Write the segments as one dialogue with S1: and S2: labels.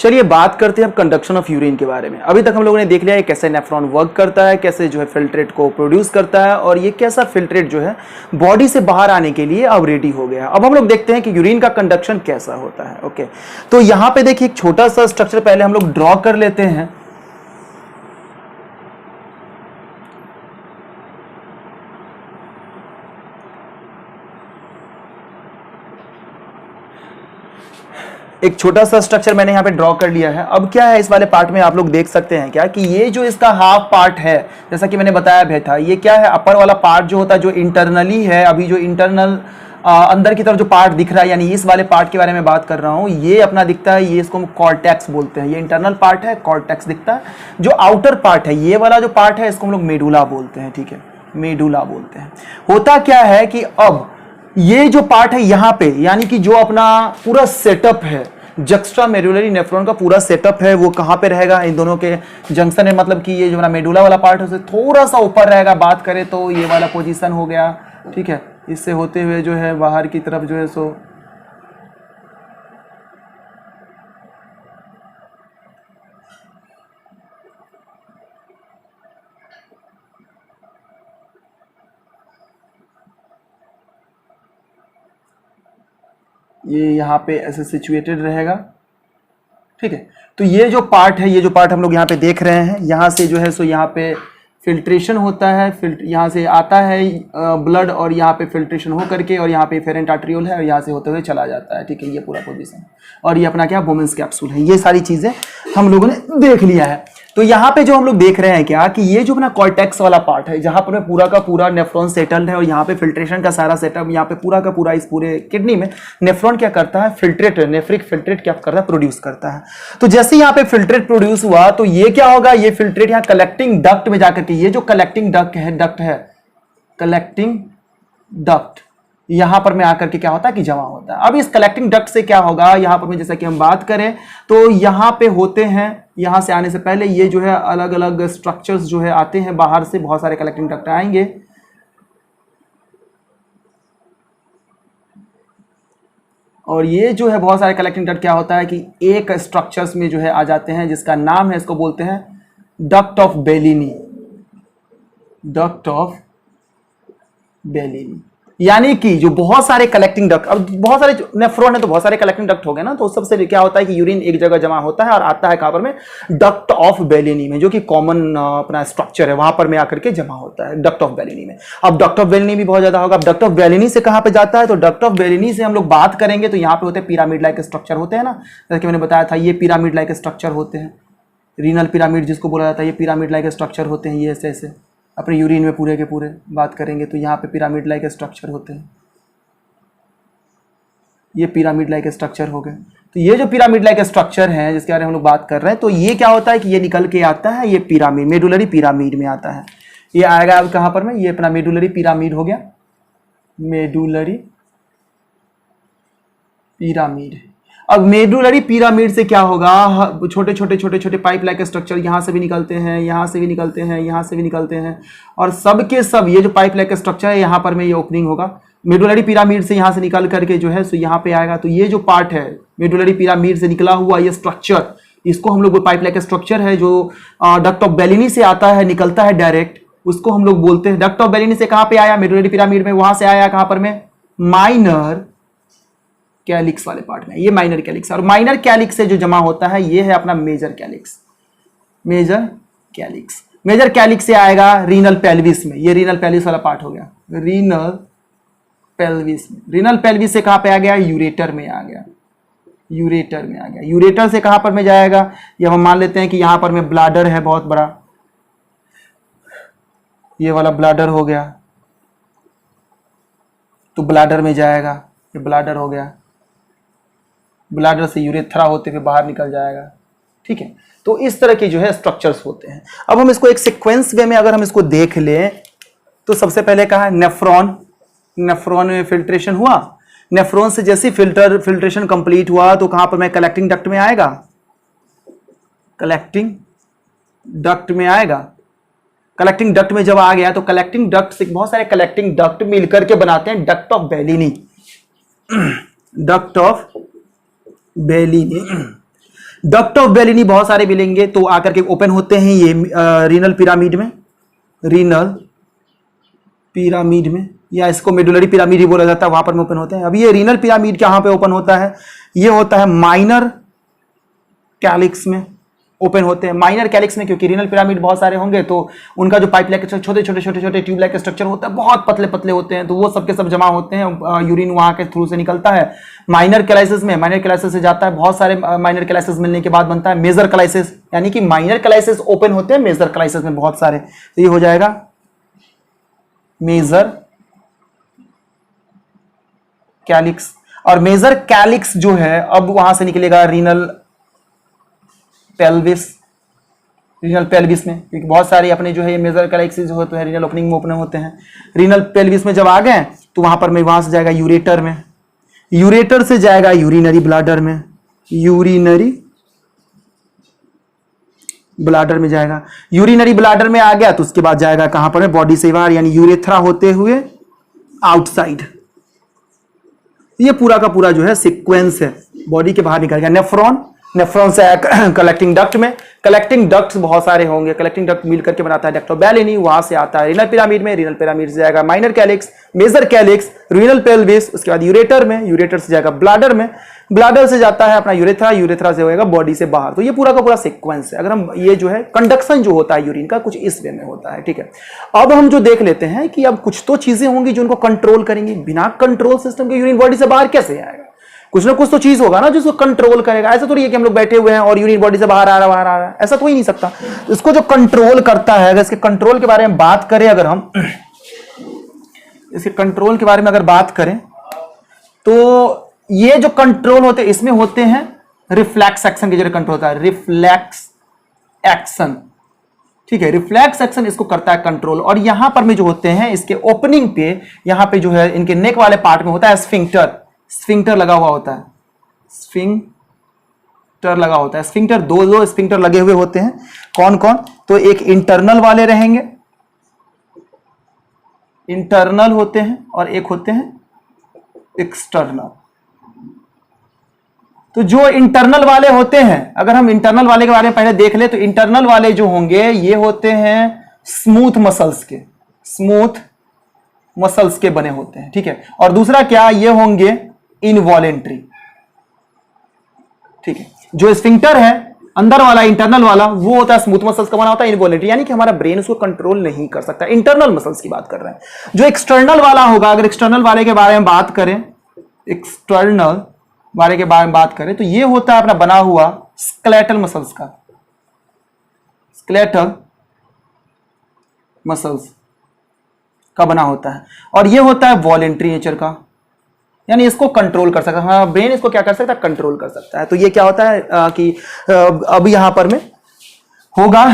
S1: चलिए बात करते हैं अब कंडक्शन ऑफ यूरिन के बारे में। अभी तक हम लोगों ने देख लिया है कैसे नेफ्रॉन वर्क करता है, कैसे जो है फिल्ट्रेट को प्रोड्यूस करता है, और ये कैसा फिल्ट्रेट जो है बॉडी से बाहर आने के लिए अब रेडी हो गया। अब हम लोग देखते हैं कि यूरिन का कंडक्शन कैसा होता है। ओके, तो यहाँ पे देखिए एक छोटा सा स्ट्रक्चर पहले हम लोग ड्रॉ कर लेते हैं। एक छोटा सा स्ट्रक्चर मैंने यहाँ पे ड्रॉ कर लिया है। अब क्या है इस वाले पार्ट में आप लोग देख सकते हैं क्या कि ये जो इसका हाफ पार्ट है, जैसा कि मैंने बताया भी था, ये क्या है अपर वाला पार्ट जो होता है जो इंटरनली है, अभी जो इंटरनल अंदर की तरफ जो पार्ट दिख रहा है, यानी इस वाले पार्ट के बारे में बात कर रहा हूँ, ये अपना दिखता है, ये इसको हम कॉर्टेक्स बोलते हैं। ये इंटरनल पार्ट है, कॉर्टेक्स दिखता है। जो आउटर पार्ट है, ये वाला जो पार्ट है, इसको हम लोग मेडुला बोलते हैं। ठीक है, मेडुला बोलते हैं। होता क्या है कि अब ये जो पार्ट है यहाँ पे, यानी कि जो अपना पूरा सेटअप है, जक्स्ट्रा मेडुलरी नेफ्रॉन का पूरा सेटअप है, वो कहाँ पे रहेगा, इन दोनों के जंक्शन है। मतलब कि ये जो मेडुला वाला पार्ट है उससे थोड़ा सा ऊपर रहेगा। बात करें तो ये वाला पोजीशन हो गया। ठीक है, इससे होते हुए जो है बाहर की तरफ जो है सो ये यहाँ पे ऐसे सिचुएटेड रहेगा। ठीक है, तो ये जो पार्ट है, ये जो पार्ट हम लोग यहाँ पे देख रहे हैं, यहाँ से जो है सो यहाँ पे फिल्ट्रेशन होता है, यहाँ से आता है ब्लड, और यहाँ पे फिल्ट्रेशन हो करके, और यहाँ पे फेरेंट आर्टरियोल है, और यहाँ से होते हुए चला जाता है। ठीक है, ये पूरा पोजीशन, और ये अपना क्या बोमेंस कैप्सूल है। ये सारी चीजें हम लोगों ने देख लिया है। तो यहाँ पे जो हम लोग देख रहे हैं क्या कि ये जो अपना कॉर्टेक्स वाला पार्ट है, जहाँ पर पूरा का पूरा नेफ्रॉन सेटल्ड है, और यहाँ पे फिल्ट्रेशन का सारा सेटअप, यहाँ पे पूरा का पूरा इस पूरे किडनी में नेफ्रॉन क्या करता है, फिल्ट्रेट, नेफ्रिक फिल्ट्रेट क्या करता है, प्रोड्यूस करता है। तो जैसे यहाँ पे फिल्ट्रेट प्रोड्यूस हुआ तो ये क्या होगा, ये फिल्ट्रेट यहाँ कलेक्टिंग डक्ट में जाकर के, ये जो कलेक्टिंग डक्ट है, कलेक्टिंग डक्ट यहां पर में आकर के क्या होता है कि जमा होता है। अब इस कलेक्टिंग डक्ट से क्या होगा, यहां पर में जैसा कि हम बात करें तो यहां पे होते हैं, यहां से आने से पहले ये जो है अलग अलग स्ट्रक्चर्स जो है आते हैं बाहर से, बहुत सारे कलेक्टिंग डक्ट आएंगे। और ये जो है बहुत सारे कलेक्टिंग डक्ट क्या होता है कि एक स्ट्रक्चर्स में जो है आ जाते हैं, जिसका नाम है, इसको बोलते हैं duct of Bellini, duct of Bellini. यानी कि जो बहुत सारे कलेक्टिंग डक्ट, अब बहुत सारे नेफ्रॉन है तो बहुत सारे कलेक्टिंग डक्ट हो गए ना, तो सबसे क्या होता है कि यूरिन एक जगह जमा होता है और आता है कहां पर में, डक्ट ऑफ बेलिनी में, जो कि कॉमन अपना स्ट्रक्चर है, वहां पर में आकर के जमा होता है डक्ट ऑफ बेलिनी में। अब डक्ट ऑफ बेलिनी भी बहुत ज्यादा होगा। अब डक्ट ऑफ बेलिनी से कहां पे जाता है, तो डक्ट ऑफ बेलिनी से हम लोग बात करेंगे तो यहाँ पे होते हैं पिरामिड लाइक स्ट्रक्चर होते हैं ना, जैसे कि मैंने बताया था, ये पिरामिड लाइक स्ट्रक्चर होते हैं, रीनल पिरामिड जिसको बोला जाता है, ये पिरामिड लाइक स्ट्रक्चर होते हैं। ये ऐसे ऐसे अपने यूरिन में पूरे के पूरे बात करेंगे तो यहाँ पे पिरामिड लाइक स्ट्रक्चर होते हैं, ये पिरामिड लाइक स्ट्रक्चर हो गए। तो ये जो पिरामिड लाइक स्ट्रक्चर है जिसके बारे में हम लोग बात कर रहे हैं, तो ये क्या होता है कि ये निकल के आता है, ये पिरामिड, मेडुलरी पिरामिड में आता है। ये आएगा अब कहां पर में, ये अपना मेडुलरी पिरामिड हो गया, मेडुलरी पिरामिड। अब मेडुलरी पिरामिड से क्या होगा, छोटे छोटे छोटे छोटे पाइप लाइक स्ट्रक्चर यहां से भी निकलते हैं, यहां से भी निकलते हैं, यहां से भी निकलते हैं, और सबके सब ये जो पाइप लाइक स्ट्रक्चर है यहां पर में ये ओपनिंग होगा। मेडुलरी पिरामिड से यहां से निकल करके जो है सो यहां पे आएगा। तो ये जो पार्ट है मेडुलरी पिरामिड से निकला हुआ ये स्ट्रक्चर, इसको हम लोग पाइप लाइक स्ट्रक्चर है जो डक्ट ऑफ बेलिनी से आता है, निकलता है डायरेक्ट, उसको हम लोग बोलते हैं। डक्ट ऑफ बेलिनी से कहां पे आया, मेडुलरी पिरामिड में, वहां से आया कहां पर में, माइनर कैलिक्स वाले पार्ट में, ये माइनर कैलिक्स। और माइनर कैलिक्स से जो जमा होता है ये है अपना major calyx, major calyx. Major calyx से आएगा रीनल पेल्विस में, ये रीनल पेल्विस वाला पार्ट हो गया, रीनल पेल्विस में। रीनल पेल्विस से कहां पे आ गया, यूरेटर में आ गया, यूरेटर में आ गया। यूरेटर से कहां पर में जाएगा, ये हम मान लेते हैं कि यहां पर में ब्लाडर है बहुत बड़ा, ये वाला ब्लाडर हो गया, तो ब्लाडर में जाएगा, ये ब्लाडर हो गया, ब्लाडर से यूरेथ्रा होते हुए बाहर निकल जाएगा। ठीक है, तो इस तरह के जो है स्ट्रक्चर्स होते हैं। अब हम इसको एक सीक्वेंस वे में अगर हम इसको देख लें तो सबसे पहले कहा नेफ्रॉन, नेफ्रॉन में फिल्ट्रेशन हुआ, नेफ्रॉन से जैसे फिल्ट्रेशन कंप्लीट हुआ तो कहां पर मैं, कलेक्टिंग डक्ट में आएगा, कलेक्टिंग डक्ट में आएगा। कलेक्टिंग डक्ट में जब आ गया तो कलेक्टिंग डक्ट से बहुत सारे कलेक्टिंग डक्ट मिलकर के बनाते हैं duct of Bellini, duct of Bellini. Duct of Bellini बहुत सारे मिलेंगे, तो आकर के ओपन होते हैं ये रीनल पिरामिड में, रीनल पिरामिड में, या इसको मेडुलरी पिरामिड ही बोला जाता है, वहां पर ओपन होते हैं। अब ये रीनल पिरामिड कहां पे ओपन होता है, ये होता है माइनर कैलिक्स में ओपन होते हैं। माइनर कैलिक्स में क्योंकि रीनल पिरामिड बहुत सारे होंगे तो उनका जो पाइप लाइक छोटे छोटे ट्यूब लाइक स्ट्रक्चर होता है, बहुत पतले पतले होते हैं, तो वो सबके सब जमा होते हैं, यूरिन वहां के थ्रू से निकलता है। माइनर कैलाइसिस में, माइनर कैलाइसिस से जाता है, बहुत सारे माइनर कैलाइसिस मिलने के बाद बनता है मेजर कैलाइसिस, यानी कि माइनर कैलाइसिस ओपन होते हैं मेजर कैलाइसिस में बहुत सारे, तो ये हो जाएगा मेजर कैलिक्स। और मेजर कैलिक्स जो है अब वहां से निकलेगा रीनल पेल्विस, रीनल पेल्विस में, क्योंकि बहुत सारे अपने जो है ये मेजर कैलिक्स जो होते हैं रीनल ओपनिंग में ओपन होते हैं। रीनल पेल्विस में जब आ गए तो वहां पर में वहां से जाएगा यूरेटर में, यूरेटर से जाएगा यूरिनरी ब्लाडर में, यूरिनरी ब्लाडर में जाएगा। यूरिनरी ब्लाडर में आ गया तो उसके बाद जाएगा कहां पर, बॉडी से बाहर, यानी यूरेथ्रा होते हुए आउटसाइड। ये पूरा का पूरा जो है सीक्वेंस है, बॉडी के बाहर निकल गया। नेफ्रॉन, नेफ्रॉन से कलेक्टिंग डक्ट में, कलेक्टिंग डक्ट्स बहुत सारे होंगे, कलेक्टिंग डक्ट मिल करके बनाता है डक्ट ऑफ बेलिनी, वहां से आता है रीनल पिरामिड में, रीनल पिरामिड से जाएगा minor calyx, major calyx, renal pelvis, उसके बाद यूरेटर में, यूरेटर से जाएगा ब्लाडर में, ब्लाडर से जाता है अपना यूरेथ्रा, यूरेथ्रा से होएगा बॉडी से बाहर। तो ये पूरा का पूरा सीक्वेंस है। अगर हम ये जो है कंडक्शन जो होता है यूरिन का कुछ इस वे में होता है, ठीक है। अब हम जो देख लेते हैं कि अब कुछ तो चीजें होंगी जो उनको कंट्रोल करेंगी, बिना कंट्रोल सिस्टम के यूरिन बॉडी से बाहर कैसे आएगा, कुछ ना कुछ तो चीज होगा ना जो इसको कंट्रोल करेगा। ऐसा थोड़ी है कि हम लोग बैठे हुए हैं और यूरिन बॉडी से बाहर आ रहा है, ऐसा तो ही नहीं सकता। इसको जो कंट्रोल करता है, अगर इसके कंट्रोल के बारे में बात करें, अगर हम इसके कंट्रोल के बारे में अगर बात करें तो ये जो कंट्रोल होते हैं इसमें होते हैं रिफ्लेक्स एक्शन के जरिए कंट्रोल होता है, रिफ्लेक्स एक्शन, ठीक है। रिफ्लेक्स एक्शन इसको करता है कंट्रोल। और यहां पर में जो होते हैं इसके ओपनिंग पे, यहां पे जो है इनके नेक वाले पार्ट में होता है स्फिंक्टर, स्फिंक्टर लगा हुआ होता है, स्फिंक्टर लगा होता है। स्फिंक्टर दो स्फिंक्टर लगे हुए होते हैं, कौन कौन, तो एक इंटरनल वाले रहेंगे, इंटरनल होते हैं, और एक होते हैं एक्सटर्नल। तो जो इंटरनल वाले होते हैं, अगर हम इंटरनल वाले के बारे में पहले देख ले तो इंटरनल वाले जो होंगे ये होते हैं स्मूथ मसल्स के, स्मूथ मसल्स के बने होते हैं, ठीक है। और दूसरा क्या, ये होंगे इनवॉलेंट्री, ठीक है। जो स्फिंक्टर है अंदर वाला, इंटरनल वाला, वो होता है स्मूथ मसल्स का बना होता है, इनवॉलेंट्री, यानी कि हमारा ब्रेन उसको कंट्रोल नहीं कर सकता। इंटरनल मसल्स की बात कर रहे हैं। जो एक्सटर्नल वाला होगा, अगर एक्सटर्नल वाले के बारे में बात करें, एक्सटर्नल वाले के बारे में बात करें तो ये होता है अपना बना हुआ स्केलेटल मसल्स का, स्केलेटल मसल्स का बना होता है। और ये होता है वॉलेंट्री नेचर का, यानी इसको कंट्रोल कर सकता है, हाँ ब्रेन इसको क्या कर सकता है, कंट्रोल कर सकता है। तो ये क्या होता है कि अब यहां पर में होगा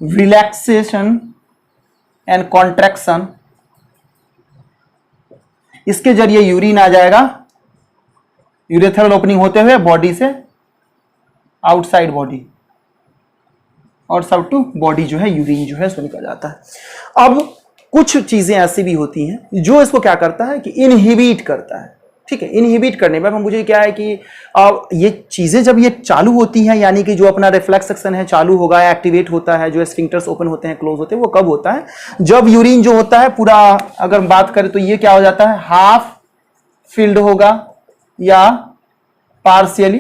S1: रिलैक्सेशन एंड कॉन्ट्रैक्शन, इसके जरिए यूरिन आ जाएगा यूरेथ्रल ओपनिंग होते हुए बॉडी से आउटसाइड बॉडी, और सब टू बॉडी जो है यूरिन जो है सो निकल जाता है। अब कुछ चीजें ऐसी भी होती हैं जो इसको क्या करता है कि इनहिबिट करता है, ठीक है। इनहिबिट करने में मुझे क्या है कि ये चीजें जब ये चालू होती हैं, यानी कि जो अपना रिफ्लेक्स एक्शन है चालू होगा, एक्टिवेट होता है, जो स्फिंक्टर्स ओपन होते हैं, क्लोज होते हैं, वो कब होता है, जब यूरिन जो होता है पूरा, अगर बात करें तो ये क्या हो जाता है, हाफ फिल्ड होगा या पार्शियली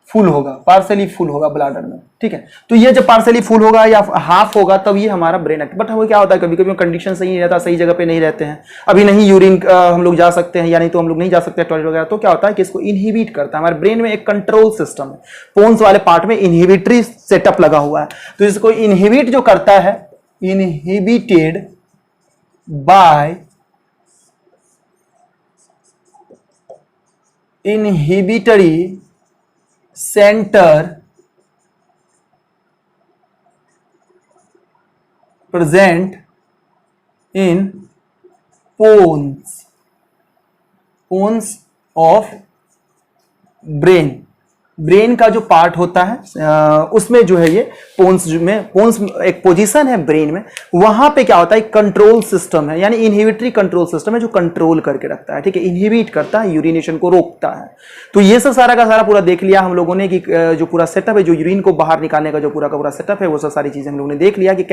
S1: फुल होगा, पार्शियली फुल होगा ब्लाडर में, ठीक है। तो ये जब पार्शियली फुल होगा या हाफ होगा तब ये हमारा ब्रेन एक्टिव। बट वो क्या होता है, कभी कभी कंडीशन सही नहीं रहता, सही जगह पे नहीं रहते हैं, अभी नहीं यूरिन हम लोग जा सकते हैं, या नहीं तो हम लोग नहीं जा सकते टॉयलेट वगैरह, तो क्या होता है कि इसको इनहिबिट करता है। हमारे ब्रेन में एक कंट्रोल सिस्टम है, पोन्स वाले पार्ट में इनहिबिटरी सेटअप लगा हुआ है, तो इसको इनहिबिट जो करता है, inhibited by inhibitory centre present in pons of brain, brain का जो पार्ट होता है उसमें जो है ये पोन्स एक पोजीशन है ब्रेन में, वहां पे क्या होता है, कंट्रोल सिस्टम है, यानी इनहिबिटरी कंट्रोल सिस्टम है जो कंट्रोल करके रखता है, ठीक है, इनहिबिट करता है, यूरिनेशन को रोकता है। तो ये सब सारा का सारा पूरा देख लिया हम लोगों ने कि जो पूरा सेटअप है, जो यूरिन को बाहर निकालने का जो पूरा का पूरा सेटअप है, वो सब सारी चीजें हम लोगों ने देख लिया कि